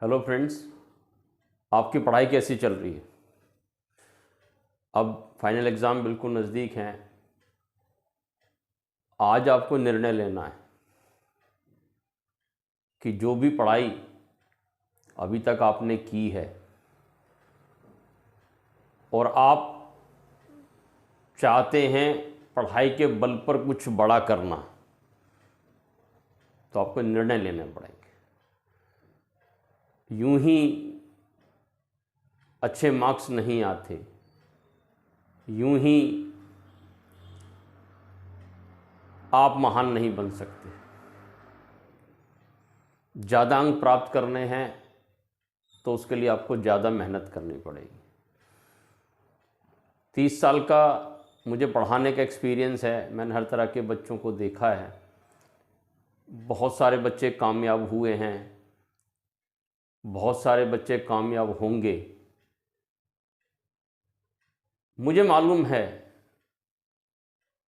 Hello friends, आपकी पढ़ाई कैसी चल रही है। अब फाइनल एग्ज़ाम बिल्कुल नज़दीक हैं। आज आपको निर्णय लेना है कि जो भी पढ़ाई अभी तक आपने की है और आप चाहते हैं पढ़ाई के बल पर कुछ बड़ा करना, तो आपको निर्णय लेने पड़ेंगे। यूं ही अच्छे मार्क्स नहीं आते, यूं ही आप महान नहीं बन सकते। ज़्यादा अंक प्राप्त करने हैं तो उसके लिए आपको ज़्यादा मेहनत करनी पड़ेगी। 30 साल का मुझे पढ़ाने का एक्सपीरियंस है। मैंने हर तरह के बच्चों को देखा है। बहुत सारे बच्चे कामयाब हुए हैं, बहुत सारे बच्चे कामयाब होंगे। मुझे मालूम है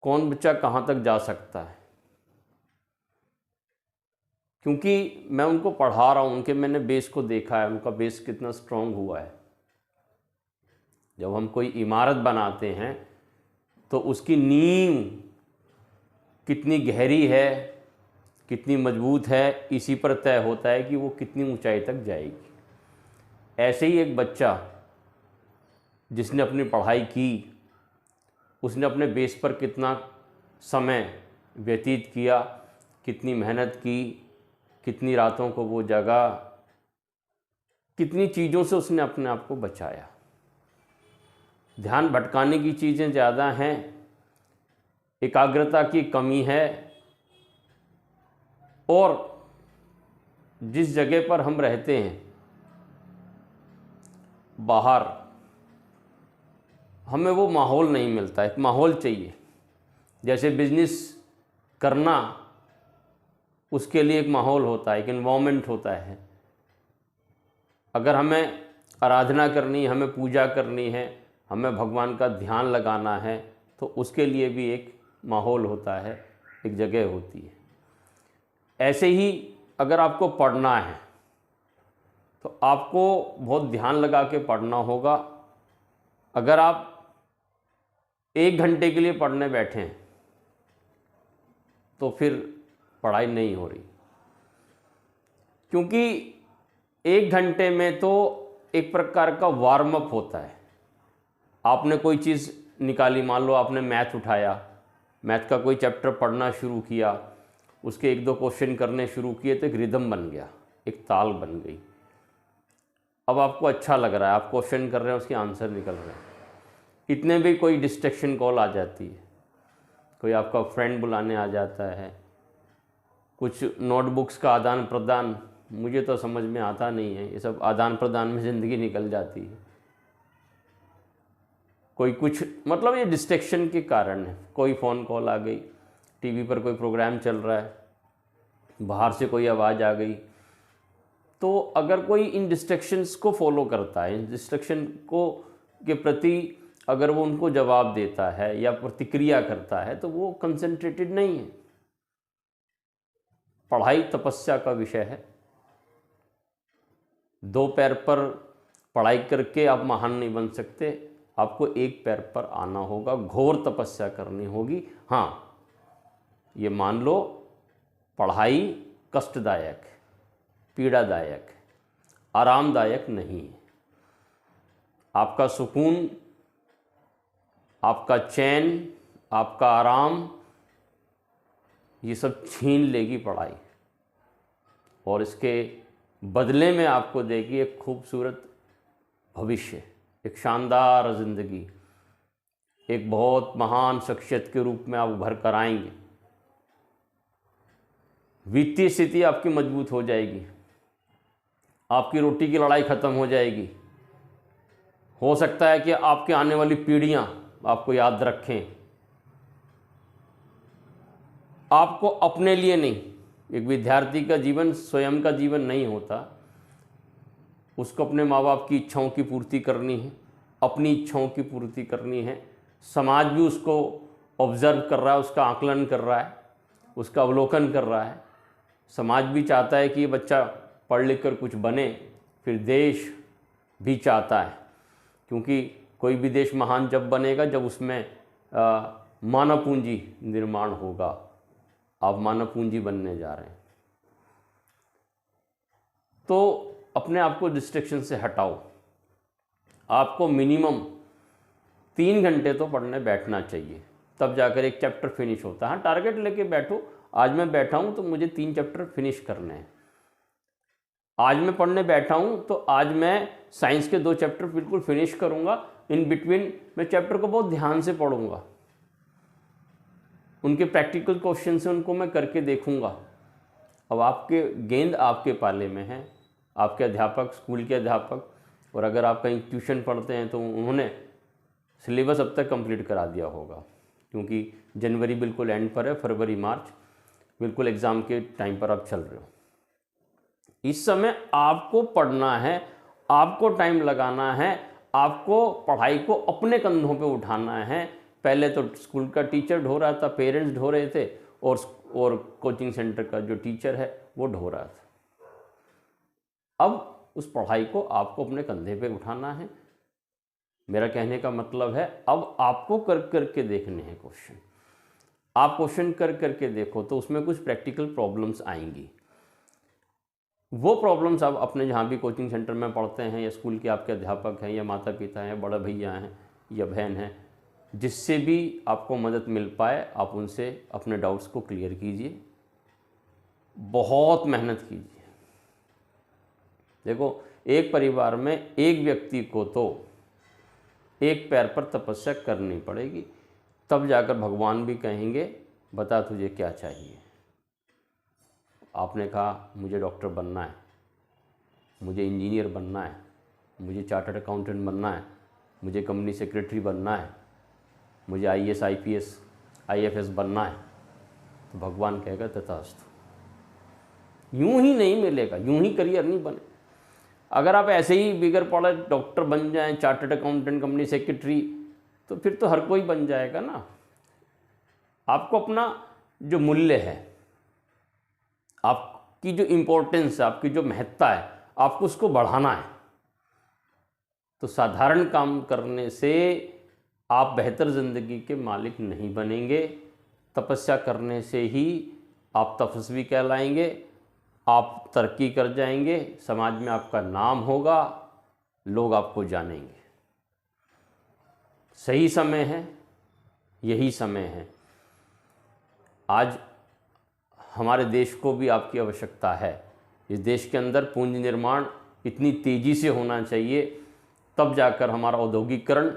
कौन बच्चा कहाँ तक जा सकता है, क्योंकि मैं उनको पढ़ा रहा हूँ, उनके मैंने बेस को देखा है, उनका बेस कितना स्ट्रांग हुआ है। जब हम कोई इमारत बनाते हैं तो उसकी नींव कितनी गहरी है, कितनी मजबूत है, इसी पर तय होता है कि वो कितनी ऊंचाई तक जाएगी। ऐसे ही एक बच्चा जिसने अपनी पढ़ाई की, उसने अपने बेस पर कितना समय व्यतीत किया, कितनी मेहनत की, कितनी रातों को वो जगा, कितनी चीज़ों से उसने अपने आप को बचाया। ध्यान भटकाने की चीज़ें ज़्यादा हैं, एकाग्रता की कमी है, और जिस जगह पर हम रहते हैं बाहर, हमें वो माहौल नहीं मिलता। एक माहौल चाहिए। जैसे बिजनेस करना, उसके लिए एक माहौल होता है, एक एनवायरनमेंट होता है। अगर हमें आराधना करनी है, हमें पूजा करनी है, हमें भगवान का ध्यान लगाना है, तो उसके लिए भी एक माहौल होता है, एक जगह होती है। ऐसे ही अगर आपको पढ़ना है तो आपको बहुत ध्यान लगा के पढ़ना होगा। अगर आप 1 घंटे के लिए पढ़ने बैठे हैं तो फिर पढ़ाई नहीं हो रही, क्योंकि 1 घंटे में तो एक प्रकार का वार्म अप होता है। आपने कोई चीज़ निकाली, मान लो आपने मैथ उठाया, मैथ का कोई चैप्टर पढ़ना शुरू किया, उसके 1-2 क्वेश्चन करने शुरू किए तो एक रिदम बन गया, एक ताल बन गई। अब आपको अच्छा लग रहा है, आप क्वेश्चन कर रहे हैं, उसके आंसर निकल रहे हैं। इतने भी कोई डिस्ट्रैक्शन कॉल आ जाती है, कोई आपका फ्रेंड बुलाने आ जाता है, कुछ नोटबुक्स का आदान प्रदान, मुझे तो समझ में आता नहीं है, ये सब आदान प्रदान में ज़िंदगी निकल जाती है। कोई कुछ, मतलब ये डिस्ट्रैक्शन के कारण है। कोई फ़ोन कॉल आ गई, टीवी पर कोई प्रोग्राम चल रहा है, बाहर से कोई आवाज़ आ गई। तो अगर कोई इन डिस्ट्रैक्शंस को फॉलो करता है, इन डिस्ट्रैक्शन को के प्रति अगर वो उनको जवाब देता है या प्रतिक्रिया करता है, तो वो कंसंट्रेटेड नहीं है। पढ़ाई तपस्या का विषय है। 2 पैर पर पढ़ाई करके आप महान नहीं बन सकते। आपको 1 पैर पर आना होगा, घोर तपस्या करनी होगी। हाँ, ये मान लो पढ़ाई कष्टदायक है, पीड़ादायक है, आरामदायक नहीं है। आपका सुकून, आपका चैन, आपका आराम, ये सब छीन लेगी पढ़ाई, और इसके बदले में आपको देगी एक खूबसूरत भविष्य, एक शानदार ज़िंदगी, एक बहुत महान शख्सियत के रूप में आप उभर कर आएंगे। वित्तीय स्थिति आपकी मजबूत हो जाएगी, आपकी रोटी की लड़ाई ख़त्म हो जाएगी। हो सकता है कि आपके आने वाली पीढ़ियां आपको याद रखें। आपको अपने लिए नहीं, एक विद्यार्थी का जीवन स्वयं का जीवन नहीं होता, उसको अपने माँ बाप की इच्छाओं की पूर्ति करनी है, अपनी इच्छाओं की पूर्ति करनी है। समाज भी उसको ऑब्ज़र्व कर रहा है, उसका आकलन कर रहा है, उसका अवलोकन कर रहा है। समाज भी चाहता है कि ये बच्चा पढ़ लिख कर कुछ बने, फिर देश भी चाहता है, क्योंकि कोई भी देश महान जब बनेगा जब उसमें मानव पूंजी निर्माण होगा। आप मानव पूंजी बनने जा रहे हैं, तो अपने आप को डिस्ट्रैक्शन से हटाओ। आपको मिनिमम 3 घंटे तो पढ़ने बैठना चाहिए, तब जाकर एक चैप्टर फिनिश होता है। हाँ, टारगेट लेके बैठो, आज मैं बैठा हूँ तो मुझे 3 चैप्टर फिनिश करने हैं। आज मैं पढ़ने बैठा हूँ तो आज मैं साइंस के 2 चैप्टर बिल्कुल फिनिश करूँगा। इन बिटवीन मैं चैप्टर को बहुत ध्यान से पढ़ूँगा, उनके प्रैक्टिकल क्वेश्चन से उनको मैं करके देखूँगा। अब आपके गेंद आपके पाले में है, आपके अध्यापक, स्कूल के अध्यापक, और अगर आप कहीं ट्यूशन पढ़ते हैं तो उन्होंने सिलेबस अब तक कंप्लीट करा दिया होगा, क्योंकि जनवरी बिल्कुल एंड पर है, फरवरी मार्च बिल्कुल एग्ज़ाम के टाइम पर आप चल रहे हो। इस समय आपको पढ़ना है, आपको टाइम लगाना है, आपको पढ़ाई को अपने कंधों पे उठाना है। पहले तो स्कूल का टीचर ढो रहा था, पेरेंट्स ढो रहे थे, और कोचिंग सेंटर का जो टीचर है वो ढो रहा था। अब उस पढ़ाई को आपको अपने कंधे पे उठाना है। मेरा कहने का मतलब है, अब आपको कर करके देखने हैं क्वेश्चन। आप क्वेश्चन कर करके देखो तो उसमें कुछ प्रैक्टिकल प्रॉब्लम्स आएंगी। वो प्रॉब्लम्स आप अपने जहाँ भी कोचिंग सेंटर में पढ़ते हैं, या स्कूल के आपके अध्यापक हैं, या माता पिता हैं, बड़े भैया हैं या बहन हैं, जिससे भी आपको मदद मिल पाए आप उनसे अपने डाउट्स को क्लियर कीजिए। बहुत मेहनत कीजिए। देखो, एक परिवार में एक व्यक्ति को तो एक पैर पर तपस्या करनी पड़ेगी, तब जाकर भगवान भी कहेंगे बता तुझे क्या चाहिए। आपने कहा मुझे डॉक्टर बनना है, मुझे इंजीनियर बनना है, मुझे चार्टर्ड अकाउंटेंट बनना है, मुझे कंपनी सेक्रेटरी बनना है, मुझे IAS IPS IFS बनना है, तो भगवान कहेगा तथास्तु। यूं ही नहीं मिलेगा, यूं ही करियर नहीं बने। अगर आप ऐसे ही बिगर पढ़े डॉक्टर बन जाएं, चार्टर्ड अकाउंटेंट, कंपनी सेक्रेटरी, तो फिर तो हर कोई बन जाएगा ना। आपको अपना जो मूल्य है, आपकी जो इम्पोर्टेंस है, आपकी जो महत्ता है, आपको उसको बढ़ाना है। तो साधारण काम करने से आप बेहतर ज़िंदगी के मालिक नहीं बनेंगे। तपस्या करने से ही आप तपस्वी कहलाएंगे, आप तरक्की कर जाएंगे, समाज में आपका नाम होगा, लोग आपको जानेंगे। सही समय है, यही समय है। आज हमारे देश को भी आपकी आवश्यकता है। इस देश के अंदर पूंजी निर्माण इतनी तेज़ी से होना चाहिए, तब जाकर हमारा औद्योगिकरण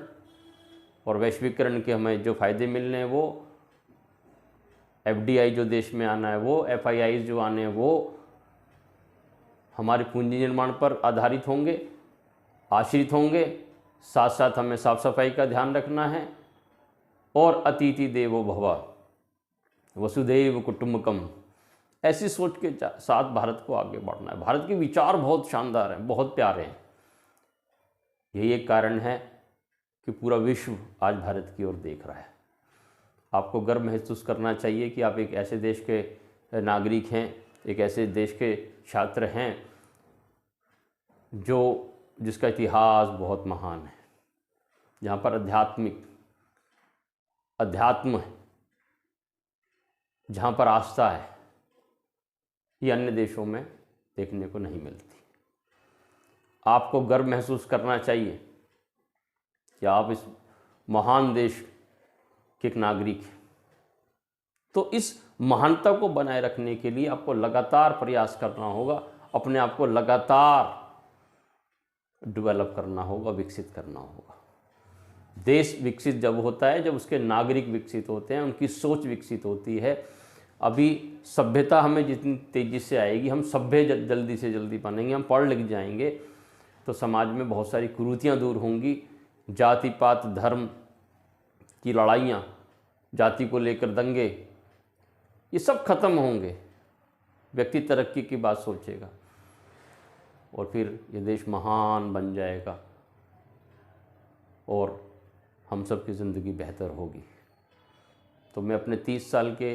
और वैश्वीकरण के हमें जो फ़ायदे मिलने हैं वो, FDI जो देश में आना है वो, FII जो आने हैं वो हमारे पूंजी निर्माण पर आधारित होंगे, आश्रित होंगे। साथ साथ हमें साफ़ सफाई का ध्यान रखना है, और अतिथि देवो भव, वसुधैव कुटुंबकम, ऐसी सोच के साथ भारत को आगे बढ़ना है। भारत के विचार बहुत शानदार हैं, बहुत प्यारे हैं। यही एक कारण है कि पूरा विश्व आज भारत की ओर देख रहा है। आपको गर्व महसूस करना चाहिए कि आप एक ऐसे देश के नागरिक हैं, एक ऐसे देश के छात्र हैं जिसका इतिहास बहुत महान है, जहाँ पर अध्यात्म है, जहाँ पर आस्था है। ये अन्य देशों में देखने को नहीं मिलती। आपको गर्व महसूस करना चाहिए कि आप इस महान देश के एक नागरिक हैं। तो इस महानता को बनाए रखने के लिए आपको लगातार प्रयास करना होगा, अपने आप को लगातार डेवलप करना होगा, विकसित करना होगा। देश विकसित जब होता है जब उसके नागरिक विकसित होते हैं, उनकी सोच विकसित होती है। अभी सभ्यता हमें जितनी तेज़ी से आएगी, हम सभ्य जल्दी से जल्दी बनेंगे, हम पढ़ लिख जाएंगे, तो समाज में बहुत सारी कुरीतियाँ दूर होंगी। जाति पात धर्म की लड़ाइयाँ, जाति को लेकर दंगे, ये सब खत्म होंगे। व्यक्ति तरक्की की बात सोचेगा और फिर ये देश महान बन जाएगा और हम सब की ज़िंदगी बेहतर होगी। तो मैं अपने 30 साल के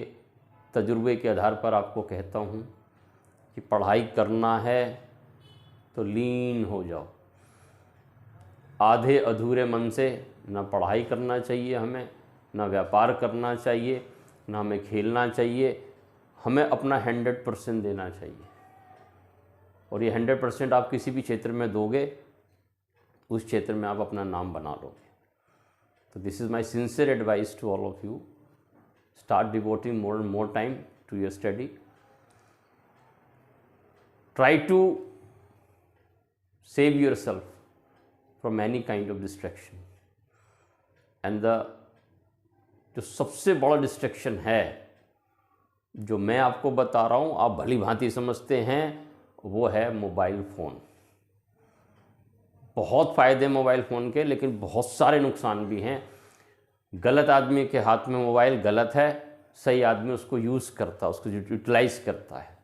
तजुर्बे के आधार पर आपको कहता हूँ कि पढ़ाई करना है तो लीन हो जाओ। आधे अधूरे मन से ना पढ़ाई करना चाहिए हमें, ना व्यापार करना चाहिए, ना हमें खेलना चाहिए। हमें अपना 100% देना चाहिए, और ये 100% आप किसी भी क्षेत्र में दोगे, उस क्षेत्र में आप अपना नाम बना लोगे। तो this is my sincere advice to all of you, start devoting more and more time to your study. Try to save yourself from any kind of distraction. And जो सबसे बड़ा डिस्ट्रैक्शन है, जो मैं आपको बता रहा हूँ, आप भली भांति समझते हैं, वो है मोबाइल फ़ोन। बहुत फ़ायदे मोबाइल फ़ोन के, लेकिन बहुत सारे नुकसान भी हैं। गलत आदमी के हाथ में मोबाइल गलत है, सही आदमी उसको यूज़ करता है, उसको यूटिलाइज करता है।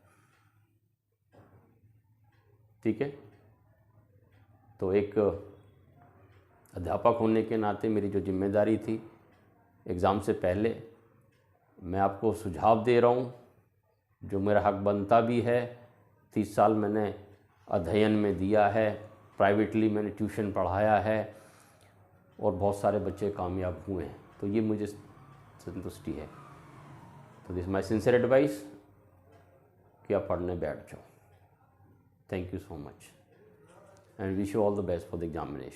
ठीक है। तो एक अध्यापक होने के नाते मेरी जो जिम्मेदारी थी एग्ज़ाम से पहले, मैं आपको सुझाव दे रहा हूँ, जो मेरा हक बनता भी है। 30 साल मैंने अध्ययन में दिया है, प्राइवेटली मैंने ट्यूशन पढ़ाया है, और बहुत सारे बच्चे कामयाब हुए हैं, तो ये मुझे संतुष्टि है। तो दिस माई सिंसियर एडवाइस कि आप पढ़ने बैठ जाओ। Thank you so much and wish you all the best for the examination.